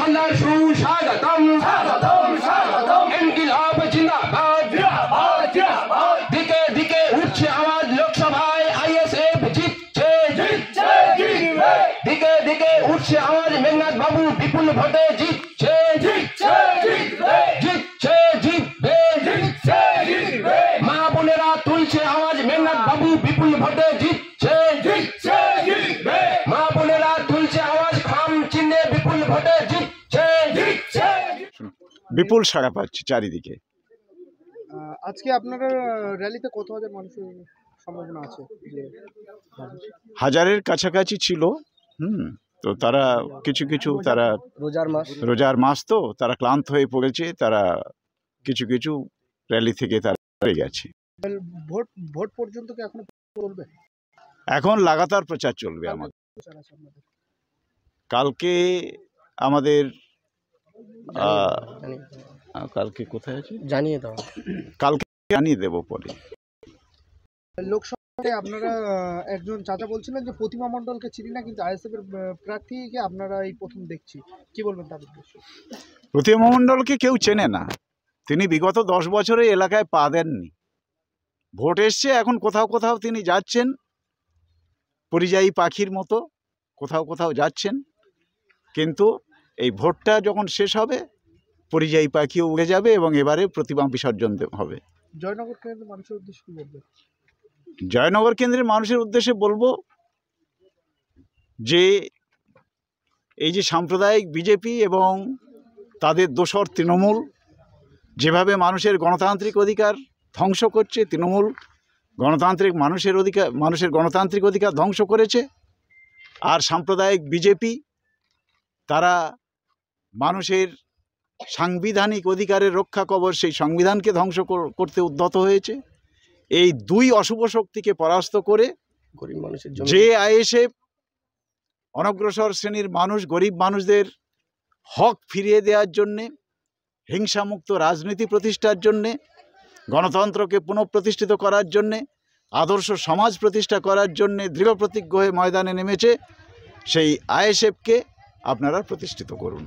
বাংলার সুস্বাগতম ইনকিলাব জিন্দাবাদ দিকে দিকে উঠছে আওয়াজ লোকসভায় আইএসএফ জিতছে দিকে দিকে উঠছে আওয়াজ মেঘনাথ বাবু বিপুল ভোটে জিতছে জিতবে মা বোনেরা তুলছে আওয়াজ মেঘনাথ বাবু বিপুল ভোটে জিতছে মা বোনেরা তুলছে আওয়াজ খাম চিহ্নে বিপুল ভোটে জিতছে বিপুল সাড়া পাচ্ছে চারিদিকে। আজকে আপনারা র্যালিতে কত হাজার মানুষের সম্ভাবনা আছে? যে হাজারের কাছাকাছি ছিল। তো তারা কিছু কিছু তারা রোজার মাস তো তারা ক্লান্ত হয়ে পড়েছে, তারা কিছু কিছু র্যালি থেকে তারা হয়ে গেছে। ভোট পর্যন্ত কি এখনো চলবে? এখন লাগাতার প্রচার চলবে আমাদের। কালকে আমাদের কালকে কোথায় আছে জানিয়ে দাও, কালকে জানিয়ে দেবো পরে। লোকসভায় আপনারা একজন চাচা বলছিলেন যে প্রতিমা মণ্ডলকে চিনি না, কিন্তু আইএসএফ এর প্রার্থীকে আপনারা এই প্রথম দেখছি, কি বলবেন তার উদ্দেশ্যে? প্রতিমা মণ্ডলকে কেউ চেনে না, তিনি বিগত 10 বছরে এলাকায় পা দেননি। ভোট এসছে, এখন কোথাও কোথাও তিনি যাচ্ছেন পরিযায়ী পাখির মতো, কোথাও কোথাও যাচ্ছেন, কিন্তু এই ভোটটা যখন শেষ হবে পরিযায়ী পাখিও উড়ে যাবে এবং এবারে প্রতিমা বিসর্জন হবে। জয়নগর কেন্দ্রের মানুষের উদ্দেশ্যে কি বলবেন? জয়নগর কেন্দ্রের মানুষের উদ্দেশ্যে বলবো যে এই যে সাম্প্রদায়িক বিজেপি এবং তাদের দোসর তৃণমূল যেভাবে মানুষের গণতান্ত্রিক অধিকার ধ্বংস করছে, তৃণমূল মানুষের গণতান্ত্রিক অধিকার ধ্বংস করেছে, আর সাম্প্রদায়িক বিজেপি তারা মানুষের সাংবিধানিক অধিকারের রক্ষা কবচ সেই সংবিধানকে ধ্বংস করতে উদ্যত হয়েছে। এই দুই অশুভ শক্তিকে পরাস্ত করে গরিব মানুষের যে আইএসএফ অনগ্রসর শ্রেণীর মানুষ, গরিব মানুষদের হক ফিরিয়ে দেওয়ার জন্যে, হিংসামুক্ত রাজনীতি প্রতিষ্ঠার জন্যে, গণতন্ত্রকে পুনঃপ্রতিষ্ঠিত করার জন্যে, আদর্শ সমাজ প্রতিষ্ঠা করার জন্যে দৃঢ় প্রতিজ্ঞ হয়ে ময়দানে নেমেছে, সেই আইএসএফকে আপনারা প্রতিষ্ঠিত করুন।